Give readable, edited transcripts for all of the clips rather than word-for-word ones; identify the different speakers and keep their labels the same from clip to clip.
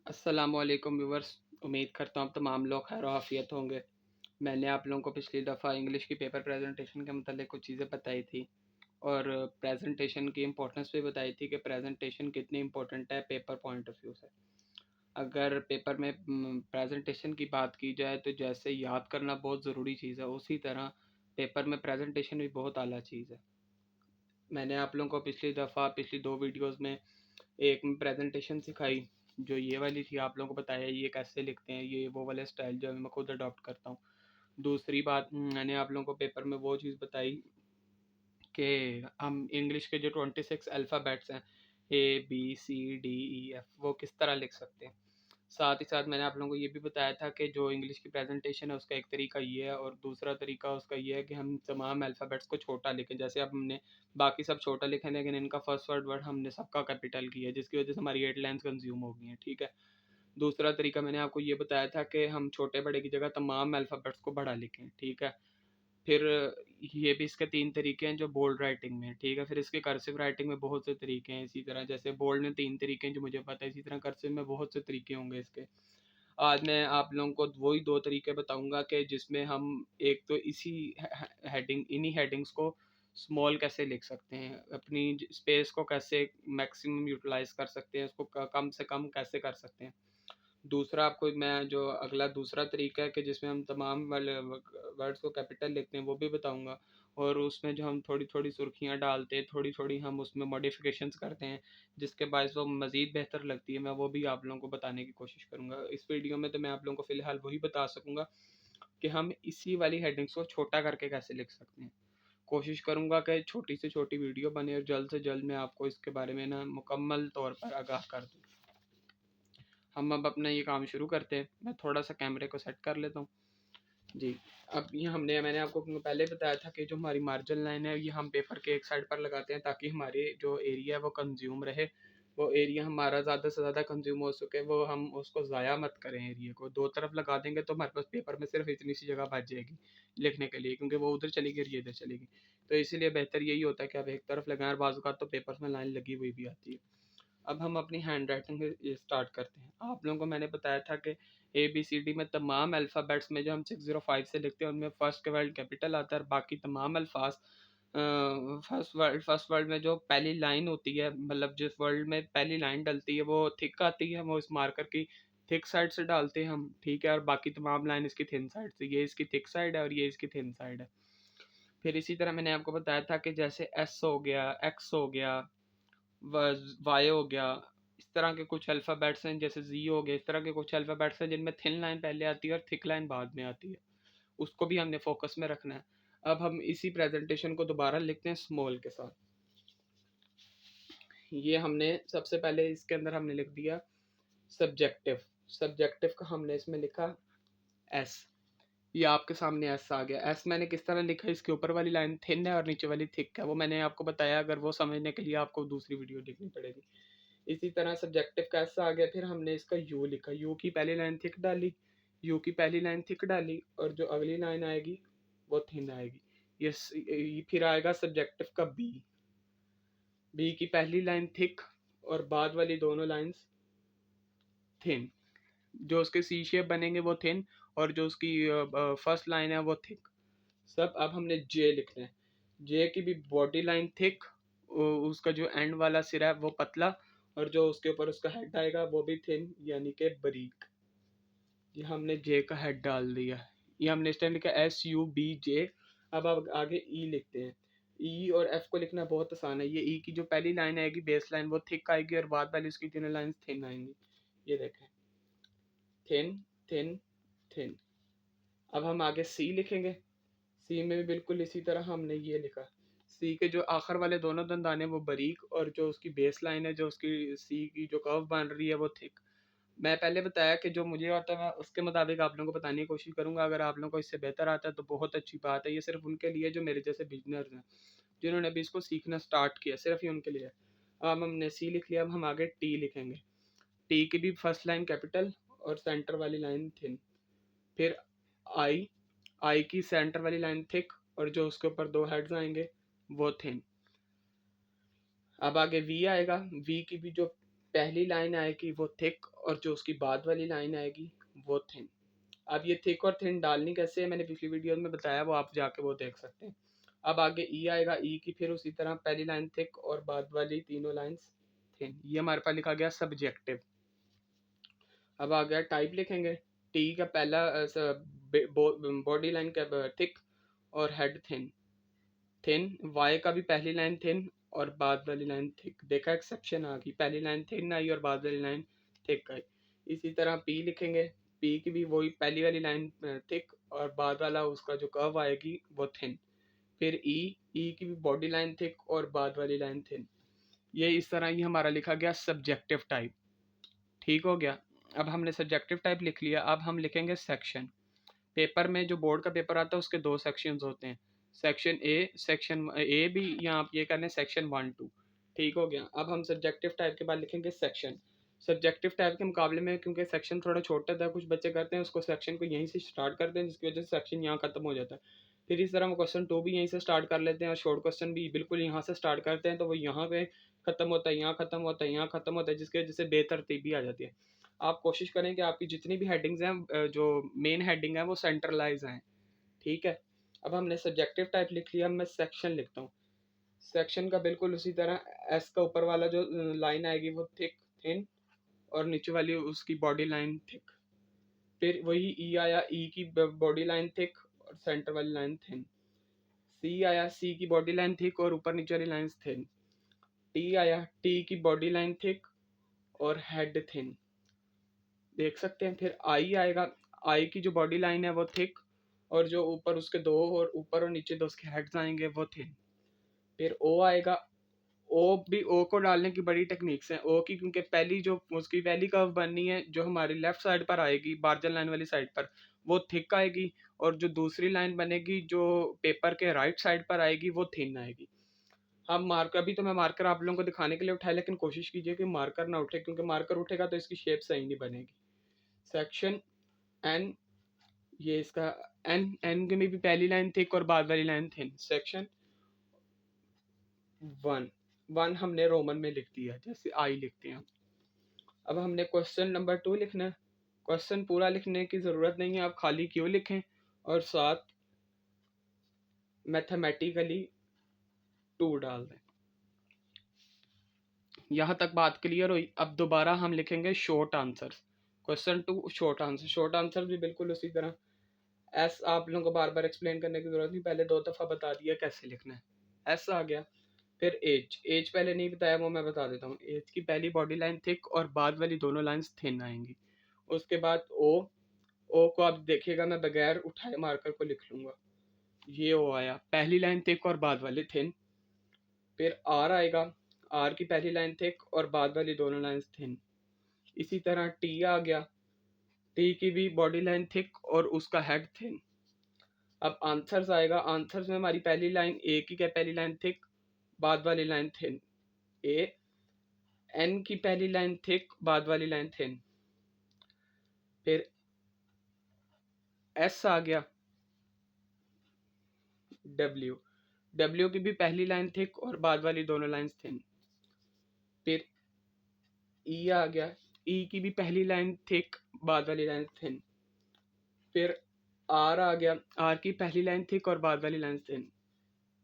Speaker 1: अस्सलामुअलैकुम व्यूवर्स। उम्मीद करता हूँ आप तमाम लोग खैर आफियत होंगे। मैंने आप लोगों को पिछली दफ़ा इंग्लिश की पेपर प्रेजेंटेशन के मतलब कुछ चीज़ें बताई थी और प्रेजेंटेशन की इम्पोर्टेंस भी बताई थी कि प्रेजेंटेशन कितनी इम्पोर्टेंट है पेपर पॉइंट ऑफ व्यू से। अगर पेपर में प्रेजेंटेशन की बात की जाए तो जैसे याद करना बहुत ज़रूरी चीज़ है, उसी तरह पेपर में प्रेजेंटेशन भी बहुत आला चीज़ है। मैंने आप लोगों को पिछली दफ़ा पिछली 2 वीडियोज़ में एक में प्रेजेंटेशन सिखाई, जो ये वाली थी। आप लोगों को बताया ये कैसे लिखते हैं, ये वो वाला स्टाइल जो मैं खुद अडॉप्ट करता हूँ। दूसरी बात मैंने आप लोगों को पेपर में वो चीज़ बताई कि हम इंग्लिश के जो 26 अल्फ़ाबेट्स हैं ABCDEF वो किस तरह लिख सकते हैं। साथ ही साथ मैंने आप लोगों को ये भी बताया था कि जो इंग्लिश की प्रेजेंटेशन है उसका एक तरीका ये है और दूसरा तरीका उसका ये है कि हम तमाम अल्फ़ाबेट्स को छोटा लिखें। जैसे अब हमने बाकी सब छोटा लिखे लेकिन इनका फर्स्ट वर्ड हमने सबका कैपिटल किया है, जिसकी वजह से हमारी 8 लाइन्स कंज्यूम हो गई हैं। ठीक है। दूसरा तरीका मैंने आपको ये बताया था कि हम छोटे बड़े की जगह तमाम अल्फ़ाबेट्स को बड़ा लिखें। ठीक है। फिर ये भी इसके 3 तरीके हैं जो बोल्ड राइटिंग में। ठीक है। फिर इसके कर्सिव राइटिंग में बहुत से तरीके हैं। इसी तरह जैसे बोल्ड में 3 तरीके हैं जो मुझे पता है, इसी तरह कर्सिव में बहुत से तरीके होंगे इसके। आज मैं आप लोगों को वही 2 तरीके बताऊँगा कि जिसमें हम एक तो इसी हेडिंग इन्हीं हेडिंग्स को स्मॉल कैसे लिख सकते हैं, अपनी स्पेस को कैसे मैक्सिमम यूटिलाइज़ कर सकते हैं, उसको कम से कम कैसे कर सकते हैं। दूसरा आपको मैं जो अगला दूसरा तरीका है कि जिसमें हम तमाम वाले वर्ड्स को कैपिटल लिखते हैं वो भी बताऊँगा, और उसमें जो हम थोड़ी-थोड़ी सुर्खियाँ डालते हैं, थोड़ी-थोड़ी हम उसमें मॉडिफ़िकेशंस करते हैं, जिसके बायस वो मज़ीद बेहतर लगती है, मैं वो भी आप लोगों को बताने की कोशिश करूँगा। इस वीडियो में तो मैं आप लोगों को फ़िलहाल वही बता सकूँगा कि हम इसी वाली हेडिंग्स को छोटा करके कैसे लिख सकते हैं। कोशिश करूँगा कि छोटी से छोटी वीडियो बने और जल्द से जल्द मैं आपको इसके बारे में ना मुकम्मल तौर पर आगाह कर दूँ। हम अब अपना ये काम शुरू करते हैं। मैं थोड़ा-सा कैमरे को सेट कर लेता हूँ। जी, अब ये मैंने आपको पहले बताया था कि जो हमारी मार्जिन लाइन है ये हम पेपर के एक साइड पर लगाते हैं ताकि हमारे जो एरिया है वो कंज़्यूम रहे। वो एरिया हमारा ज़्यादा से ज़्यादा कंज़्यूम हो सके, वो हम उसको ज़ाया मत करें एरिया को। 2 तरफ लगा देंगे तो हमारे पास पेपर में सिर्फ़ इतनी सी जगह बच जाएगी लिखने के लिए, क्योंकि वो उधर चली गई और ये इधर चली गई। तो इसीलिए बेहतर यही होता है कि आप एक तरफ लगाएँ, और बाज़ औक़ात तो पेपर्स में लाइन लगी हुई भी आती है। अब हम अपनी हैंड राइटिंग स्टार्ट करते हैं। आप लोगों को मैंने बताया था कि ABCD में तमाम अल्फ़ाबेट्स में जो हम 605 से लिखते हैं उनमें फर्स्ट वर्ड कैपिटल आता है, और बाकी तमाम अल्फाज फर्स्ट वर्ड में जो पहली लाइन होती है, मतलब जिस वर्ड में पहली लाइन डलती है वो थिक आती है, वो इस मार्कर की थिक साइड से डालते हैं हम। ठीक है। और बाकी तमाम लाइन इसकी थिन साइड से, ये इसकी थिक साइड है और ये इसकी थिन साइड है। फिर इसी तरह मैंने आपको बताया था कि जैसे S हो गया, X हो गया, वाई हो गया, इस तरह के कुछ अल्फ़ाबेट्स हैं, जैसे जी हो गया, इस तरह के कुछ अल्फ़ाबेट्स हैं जिनमें थिन लाइन पहले आती है और थिक लाइन बाद में आती है। उसको भी हमने फोकस में रखना है। अब हम इसी प्रेजेंटेशन को दोबारा लिखते हैं स्मॉल के साथ। ये हमने सबसे पहले इसके अंदर हमने लिख दिया सब्जेक्टिव। सब्जेक्टिव का हमने इसमें लिखा एस। ये आपके सामने एस आ गया। एस मैंने किस तरह लिखा, इसके ऊपर वाली लाइन थिन है और नीचे वाली थिक है, वो मैंने आपको बताया। अगर वो समझने के लिए आपको दूसरी वीडियो देखनी पड़ेगी। इसी तरह सब्जेक्टिव का एस आ गया। फिर हमने इसका यू लिखा, यू की पहली लाइन थिक डाली, यू की पहली लाइन थिक डाली, और जो अगली लाइन आएगी वो थिन आएगी। ये फिर आएगा सब्जेक्टिव का बी। बी की पहली लाइन थिक और बाद वाली दोनों लाइंस थिन। जो उसके सी शेप बनेंगे वो थिन, और जो उसकी फर्स्ट लाइन है वो थिक। सब अब हमने जे लिखना है। जे की भी बॉडी लाइन थिक, उसका जो एंड वाला सिरा है वो पतला, और जो उसके ऊपर उसका हेड आएगा वो भी थिन, यानी कि बारीक। ये हमने जे का हेड डाल दिया। ये हमने इस टाइम लिखा SUBJ। अब आगे ई लिखते हैं। ई और एफ को लिखना बहुत आसान है। ये ई की जो पहली लाइन आएगी बेस लाइन वो थिक आएगी, और बाद वाली इसकी तीनों लाइन थिन आएंगी। ये देखें, थिन थिन थिन। अब हम आगे सी लिखेंगे। सी में भी बिल्कुल इसी तरह हमने ये लिखा। सी के जो आखिर वाले दोनों दंदान है वो बारीक, और जो उसकी बेस लाइन है, जो उसकी सी की जो कर्व बन रही है वो थिक। मैं पहले बताया कि जो मुझे आता है मैं उसके मुताबिक आप लोगों को बताने की कोशिश करूँगा। अगर आप लोगों को इससे बेहतर आता है तो बहुत अच्छी बात है। ये सिर्फ उनके लिए जो मेरे जैसे बिगिनर्स हैं, जिन्होंने अभी इसको सीखना स्टार्ट किया, सिर्फ ही उनके लिए है। अब हमने सी लिख लिया। अब हम आगे टी लिखेंगे। टी की भी फर्स्ट लाइन कैपिटल और सेंटर वाली लाइन थिन। फिर आई, आई की सेंटर वाली लाइन थिक, और जो उसके ऊपर दो हेड्स आएंगे वो थिन। अब आगे वी आएगा। वी की भी जो पहली लाइन आएगी वो थिक और जो उसकी बाद वाली लाइन आएगी वो थिन। अब ये थिक और थिन डालनी कैसे है मैंने पिछली वीडियो में बताया, वो आप जाके वो देख सकते हैं। अब आगे ई आएगा, ई की फिर उसी तरह पहली लाइन थिक और बाद वाली तीनों लाइंस थिन। ये हमारे पास लिखा गया सब्जेक्टिव। अब आ गया टाइप लिखेंगे। टी का पहला बॉडी लाइन का थिक और हेड थिन। थिन वाई का भी पहली लाइन थिन और बाद वाली लाइन थिक। देखा एक्सेप्शन आ गई, पहली लाइन थिन आई और बाद वाली लाइन थिक आई। इसी तरह पी लिखेंगे, पी की भी वही पहली वाली लाइन थिक और बाद वाला उसका जो कर्व आएगी वो थिन। फिर ई की भी बॉडी लाइन थिक और बाद वाली लाइन थिन। ये इस तरह ही हमारा लिखा गया सब्जेक्टिव टाइप। ठीक हो गया। अब हमने सब्जेक्टिव टाइप लिख लिया, अब हम लिखेंगे सेक्शन। पेपर में जो बोर्ड का पेपर आता है उसके दो सेक्शंस होते हैं, सेक्शन ए, सेक्शन ए भी, या आप ये करने सेक्शन 1 2। ठीक हो गया। अब हम सब्जेक्टिव टाइप के बाद लिखेंगे सेक्शन। सब्जेक्टिव टाइप के मुकाबले में क्योंकि सेक्शन थोड़ा छोटा था, कुछ बच्चे करते हैं उसको सेक्शन को यहीं से स्टार्ट करते हैं, जिसकी वजह से सेक्शन यहाँ खत्म हो जाता है। फिर इस तरह वो क्वेश्चन 2 भी यहीं से स्टार्ट कर लेते हैं और शॉर्ट क्वेश्चन भी बिल्कुल यहाँ से स्टार्ट करते हैं, तो वो यहाँ पे खत्म होता है, यहाँ खत्म होता है, यहाँ खत्म होता है, जिसकी वजह से बेतरतीबी आ जाती है। आप कोशिश करें कि आपकी जितनी भी हेडिंग्स हैं, जो मेन हेडिंग है वो सेंट्रलाइज हैं। ठीक है। अब हमने सब्जेक्टिव टाइप लिख लिया, मैं सेक्शन लिखता हूँ। सेक्शन का बिल्कुल उसी तरह एस का ऊपर वाला जो लाइन आएगी वो थिक थिन और नीचे वाली उसकी बॉडी लाइन थिक। फिर वही ई आया, ई की बॉडी लाइन थिक और सेंटर वाली लाइन थिन। सी आया, सी की बॉडी लाइन थिक और ऊपर नीचे वाली लाइन थिन। टी आया, टी की बॉडी लाइन थिक और हेड थिन, देख सकते हैं। फिर आई आएगा, आई की जो बॉडी लाइन है वो थिक और जो ऊपर उसके दो और ऊपर और नीचे दो उसके हेड्स आएंगे वो थिन। फिर ओ आएगा, ओ भी, ओ को डालने की बड़ी टेक्निक्स हैं ओ की, क्योंकि पहली जो उसकी वैली कर्व बननी है जो हमारी लेफ्ट साइड पर आएगी मार्जिन लाइन वाली साइड पर वो थिक आएगी, और जो दूसरी लाइन बनेगी जो पेपर के राइट साइड पर आएगी वो थिन आएगी। हम मार्कर, अभी तो मैं मार्कर आप लोगों को दिखाने के लिए उठाया, लेकिन कोशिश कीजिए कि मार्कर ना उठे, क्योंकि मार्कर उठेगा तो इसकी शेप सही नहीं बनेगी। सेक्शन एन, ये इसका एन, एन की में भी पहली लाइन थिक और बाद वाली लाइन थिन। सेक्शन 1 हमने रोमन में लिख दिया जैसे आई लिखते हैं। अब हमने क्वेश्चन नंबर 2 लिखना है। क्वेश्चन पूरा लिखने की ज़रूरत नहीं है, आप खाली क्यों लिखें और साथ मैथमेटिकली 2 डाल दें। यहाँ तक बात क्लियर हुई। अब दोबारा हम लिखेंगे short answers. Question 2 short answer, short answer भी बिल्कुल उसी तरह। एस आप लोगों को बार बार एक्सप्लेन करने की ज़रूरत नहीं, पहले 2 दफ़ा बता दिया कैसे लिखना है। एस आ गया। फिर एज, एज पहले नहीं बताया वो मैं बता देता हूँ। एज की पहली बॉडी लाइन थिक और बाद वाली दोनों लाइंस थिन आएंगी। उसके बाद ओ, ओ को आप देखिएगा मैं बगैर उठाए मार्कर को लिख लूँगा। ये ओ आया, पहली लाइन थिक और बाद वाली थिन। फिर आर आएगा, आर की पहली लाइन थिक और बाद वाली दोनों लाइंस थिन। इसी तरह टी आ गया, टी की भी बॉडी लाइन थिक और उसका हेड थिन। अब आंसर्स आएगा, आंसर्स में हमारी पहली लाइन ए की क्या, पहली लाइन थिक बाद वाली लाइन थिन। ए, एन की पहली लाइन थिक बाद वाली लाइन थिन। फिर एस आ गया, डब्ल्यू, डब्ल्यू की भी पहली लाइन थिक और बाद वाली दोनों लाइंस थिन। फिर ई आ गया, ई की भी पहली लाइन थिक बाद वाली लाइन थिन। फिर आर आ गया, आर की पहली लाइन थिक और बाद वाली लाइन थिन।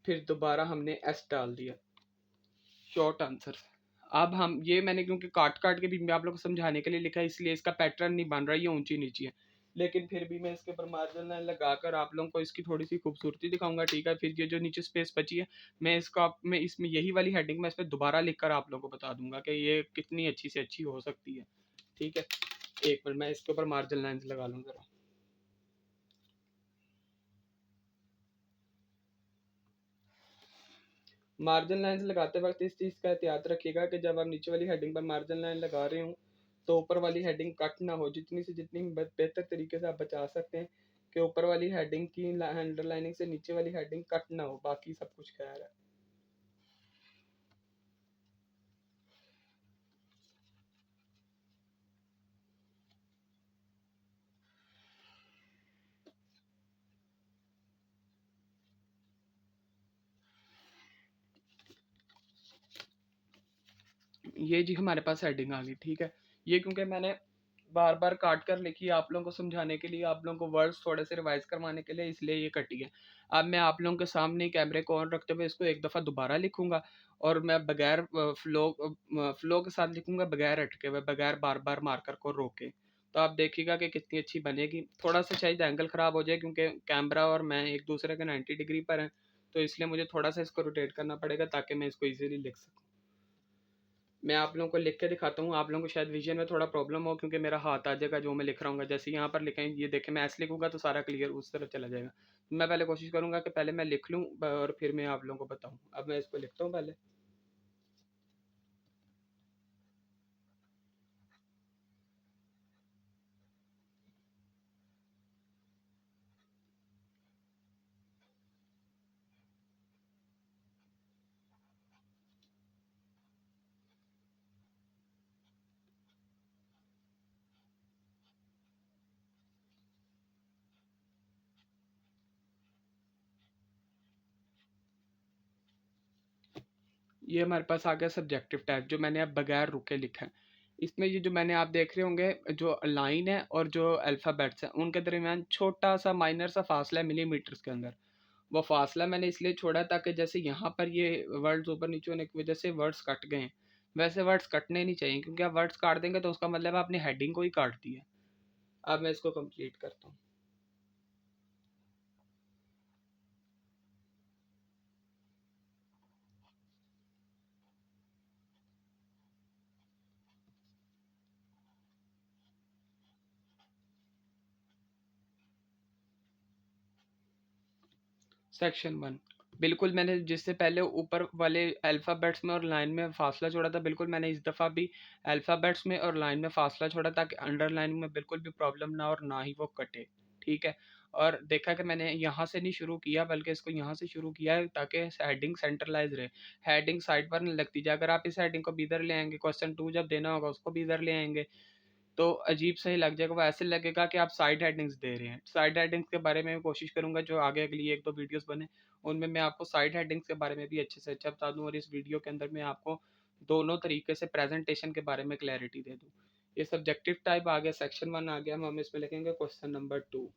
Speaker 1: फिर दोबारा हमने एस डाल दिया। Short answer. अब हम ये मैंने क्योंकि काट काट के भी मैं आप लोग को समझाने के लिए लिखा है, इसलिए इसका पैटर्न नहीं बन रहा है, ये ऊंची नीची है, लेकिन फिर भी मैं इसके ऊपर मार्जिन लाइन लगाकर आप लोगों को इसकी थोड़ी सी खूबसूरती दिखाऊंगा। ठीक है। फिर ये जो नीचे स्पेस बची है मैं इसका, मैं इसमें यही वाली हेडिंग मैं इस पर दोबारा लिखकर आप लोगों को बता दूंगा कि ये कितनी अच्छी से अच्छी हो सकती है। ठीक है। एक मिनट मैं इसके ऊपर मार्जिन लाइन लगा लूँ ज़रा। मार्जिन लाइन लगाते वक्त इस चीज़ का एहतियात रखिएगा कि जब आप नीचे वाली हेडिंग पर मार्जिन लाइन लगा रहे हो तो ऊपर वाली हेडिंग कट ना हो। जितनी से जितनी बेहतर तरीके से आप बचा सकते हैं कि ऊपर वाली हेडिंग की अंडरलाइनिंग से नीचे वाली हेडिंग कट ना हो, बाकी सब कुछ खैर है। ये जी हमारे पास हेडिंग आ गई, ठीक है। ये क्योंकि मैंने बार बार काट कर लिखी है आप लोगों को समझाने के लिए, आप लोगों को वर्ड्स थोड़े से रिवाइज करवाने के लिए, इसलिए ये कटी है। अब मैं आप लोगों के सामने कैमरे को ऑन रखते हुए इसको एक दफ़ा दोबारा लिखूंगा, और मैं बगैर फ्लो के साथ लिखूंगा, बगैर अटके हुए, बगैर बार बार मार्कर को रोके। तो आप देखिएगा कि कितनी अच्छी बनेगी। थोड़ा सा शायद एंगल ख़राब हो जाए क्योंकि कैमरा और मैं एक दूसरे के 90 डिग्री पर हैं, तो इसलिए मुझे थोड़ा सा इसको रोटेट करना पड़ेगा ताकि मैं इसको ईजिली लिख सकूँ। मैं आप लोगों को लिख के दिखाता हूँ, आप लोगों को शायद विजन में थोड़ा प्रॉब्लम हो क्योंकि मेरा हाथ आ जाएगा जो मैं लिख रहा हूँ। जैसे यहाँ पर लिखें, ये देखें, मैं ऐसे लिखूंगा तो सारा क्लियर उस तरफ चला जाएगा। मैं पहले कोशिश करूंगा कि पहले मैं लिख लूँ और फिर मैं आप लोगों को बताऊँ। अब मैं इसको लिखता हूँ पहले। ये हमारे पास आ गया सब्जेक्टिव टाइप, जो मैंने अब बगैर रुके लिखा है। इसमें ये जो मैंने आप देख रहे होंगे, जो लाइन है और जो अल्फ़ाबेट्स हैं उनके दरमियान छोटा सा माइनर सा फासला है मिलीमीटर्स के अंदर। वो फासला मैंने इसलिए छोड़ा ताकि जैसे यहाँ पर ये वर्ड्स ऊपर नीचे होने की वजह से वर्ड्स कट गए हैं, वैसे वर्ड्स कटने नहीं चाहिए, क्योंकि आप वर्ड्स काट देंगे तो उसका मतलब आपने हेडिंग को ही काट दिया। अब मैं इसको कंप्लीट करता हूँ। सेक्शन वन, बिल्कुल मैंने जिससे पहले ऊपर वाले अल्फ़ाबेट्स में और लाइन में फासला छोड़ा था, बिल्कुल मैंने इस दफ़ा भी अल्फ़ाबेट्स में और लाइन में फासला छोड़ा ताकि अंडरलाइन में बिल्कुल भी प्रॉब्लम ना और ना ही वो कटे, ठीक है। और देखा कि मैंने यहाँ से नहीं शुरू किया बल्कि इसको यहाँ से शुरू किया है ताकि हेडिंग सेंट्रलाइज रहे, हेडिंग साइड पर नहीं लगती जाए। अगर आप इस हेडिंग को भी इधर ले आएंगे, क्वेश्चन 2 जब देना होगा उसको भी इधर ले आएंगे, तो अजीब सा ही लग जाएगा। वो ऐसे लगेगा कि आप साइड हेडिंग्स दे रहे हैं। साइड हेडिंग्स के बारे में कोशिश करूंगा जो आगे अगली 1-2 वीडियोस बने उनमें मैं आपको साइड हेडिंग्स के बारे में भी अच्छे से अच्छा बता दूं, और इस वीडियो के अंदर मैं आपको दोनों तरीके से प्रेजेंटेशन के बारे में क्लैरिटी दे दूं। ये सब्जेक्टिव टाइप आ गया, सेक्शन 1 आ गया। हम इसमें लिखेंगे क्वेश्चन नंबर 2।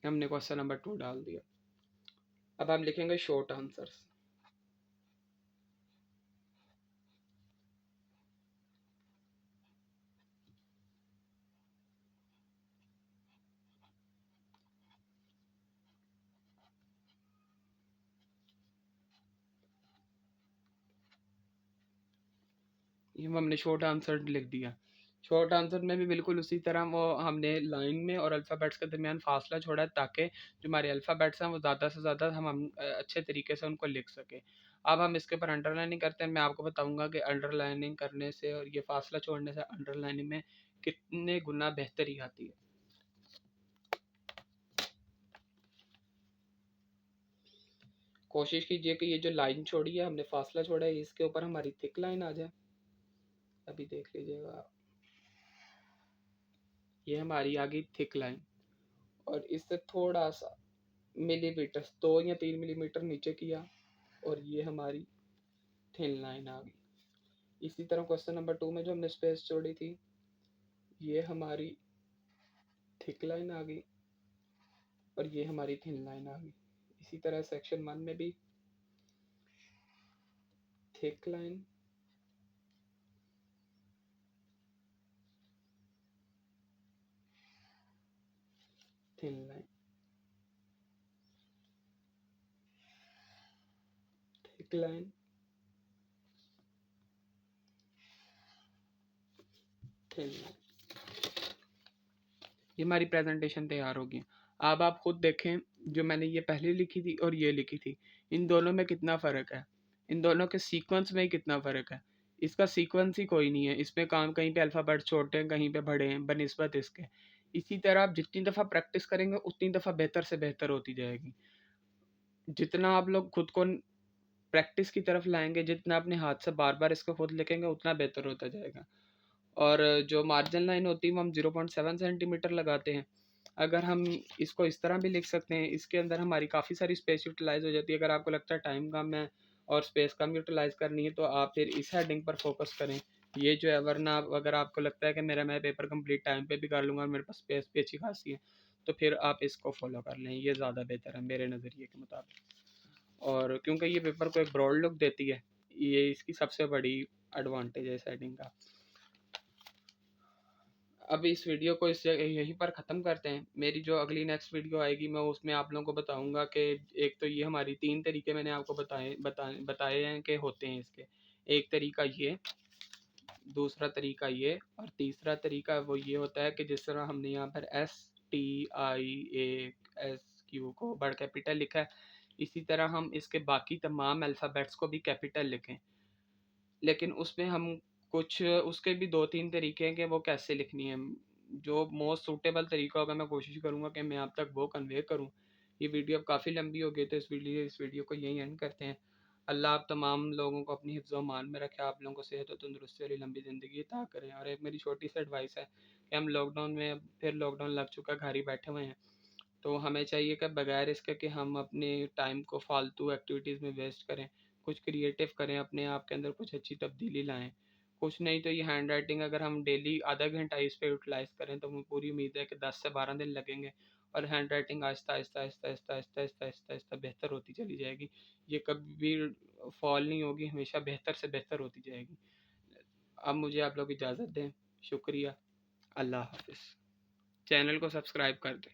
Speaker 1: हमने क्वेश्चन नंबर 2 डाल दिया। अब हम लिखेंगे शॉर्ट आंसर्स। ये हमने शॉर्ट आंसर लिख दिया। शॉर्ट आंसर में भी बिल्कुल उसी तरह वो हमने लाइन में और अल्फ़ाबेट्स के दरमियान फासला छोड़ा है ताकि जो हमारे अल्फ़ाबेट्स हैं वो ज़्यादा से ज़्यादा हम अच्छे तरीके से उनको लिख सकें। अब हम इसके ऊपर अंडरलाइनिंग करते हैं। मैं आपको बताऊंगा कि अंडरलाइनिंग करने से और ये फासला छोड़ने से अंडरलाइनिंग में कितने गुना बेहतरी आती है। कोशिश कीजिए कि ये जो लाइन छोड़ी है, हमने फासला छोड़ा है, इसके ऊपर हमारी थिक लाइन आ जाए। अभी देख लीजिएगा, ये हमारी आ गई थिक लाइन, और इससे थोड़ा सा मिलीमीटर 2 या 3 मिलीमीटर नीचे किया और ये हमारी थिन लाइन आ गई। इसी तरह क्वेश्चन नंबर 2 में जो हमने स्पेस छोड़ी थी, ये हमारी थिक लाइन आ गई और ये हमारी थिन लाइन आ गई। इसी तरह सेक्शन 1 में भी thick line, thin line, thick line, thin line. ये हमारी प्रेजेंटेशन तैयार होगी। अब आप खुद देखें, जो मैंने ये पहले लिखी थी और ये लिखी थी, इन दोनों में कितना फ़र्क है, इन दोनों के सीक्वेंस में कितना फ़र्क है। इसका सीक्वेंस ही कोई नहीं है, इसमें काम कहीं पे अल्फ़ाबेट छोटे हैं, कहीं पे बड़े हैं बनिस्बत इसके। इसी तरह आप जितनी दफ़ा प्रैक्टिस करेंगे उतनी दफ़ा बेहतर से बेहतर होती जाएगी। जितना आप लोग खुद को प्रैक्टिस की तरफ लाएंगे, जितना अपने हाथ से बार बार इसको खुद लिखेंगे उतना बेहतर होता जाएगा। और जो मार्जिन लाइन होती है वो हम 0.7 सेंटीमीटर लगाते हैं, अगर हम इसको इस तरह भी लिख सकते हैं, इसके अंदर हमारी काफ़ी सारी स्पेस यूटिलाइज़ हो जाती है। अगर आपको लगता है टाइम कम है और स्पेस कम यूटिलाइज़ करनी है, तो आप फिर इस हेडिंग पर फोकस करें। ये जो है, वरना अगर आपको लगता है कि मैं पेपर कंप्लीट टाइम पे भी कर लूँगा और मेरे पास स्पेस भी अच्छी खासी है, तो फिर आप इसको फॉलो कर लें, ये ज़्यादा बेहतर है मेरे नज़रिए के मुताबिक। और क्योंकि ये पेपर को एक ब्रॉड लुक देती है, ये इसकी सबसे बड़ी एडवांटेज है इस हेडिंग का। अब इस वीडियो को इस यहीं पर ख़त्म करते हैं। मेरी जो अगली नेक्स्ट वीडियो आएगी, मैं उसमें आप लोगों को बताऊंगा कि एक तो ये हमारी 3 तरीके मैंने आपको बताए हैं कि होते हैं इसके। एक तरीका ये, दूसरा तरीका ये, और तीसरा तरीका वो ये होता है कि जिस तरह हमने यहाँ पर STIASQ को बड़ा कैपिटल लिखा है, इसी तरह हम इसके बाकी तमाम अल्फ़ाबेट्स को भी कैपिटल लिखें। लेकिन उसमें हम कुछ उसके भी 2-3 तरीके हैं कि वो कैसे लिखनी है। जो मोस्ट सूटेबल तरीका होगा, मैं कोशिश करूँगा कि मैं आप तक वो कन्वे करूँ। ये वीडियो अब काफ़ी लंबी हो गई, तो इस वीडियो को यहीं एंड करते हैं। अल्लाह आप तमाम लोगों को अपनी हिफ्ज़ व मान में रखे, आप लोगों को सेहत और तंदुरुस्ती वाली लंबी ज़िंदगी अता करें। और एक मेरी छोटी सी एडवाइस है कि हम लॉकडाउन में, फिर लॉकडाउन लग चुका, घर ही बैठे हुए हैं, तो हमें चाहिए कि बगैर इसके कि हम अपने टाइम को फालतू एक्टिविटीज़ में वेस्ट करें, कुछ क्रिएटिव करें, अपने आप के अंदर कुछ अच्छी तब्दीली लाएं। कुछ नहीं तो ये हैंड राइटिंग अगर हम डेली आधा घंटा इस पे यूटिलाइज़ करें, तो मुझे पूरी उम्मीद है कि 10 से 12 दिन लगेंगे और हैंड राइटिंग आहिस्ता आहिस्ता आहिस्ता आहिस्ता आहिस्ता आहिस्ता आहिस्ता आहिस्ता बेहतर होती चली जाएगी। ये कभी भी फॉल नहीं होगी, हमेशा बेहतर से बेहतर होती जाएगी। अब मुझे आप लोग इजाज़त दें। शुक्रिया। अल्लाह हाफ़िज़। चैनल को सब्सक्राइब कर दें।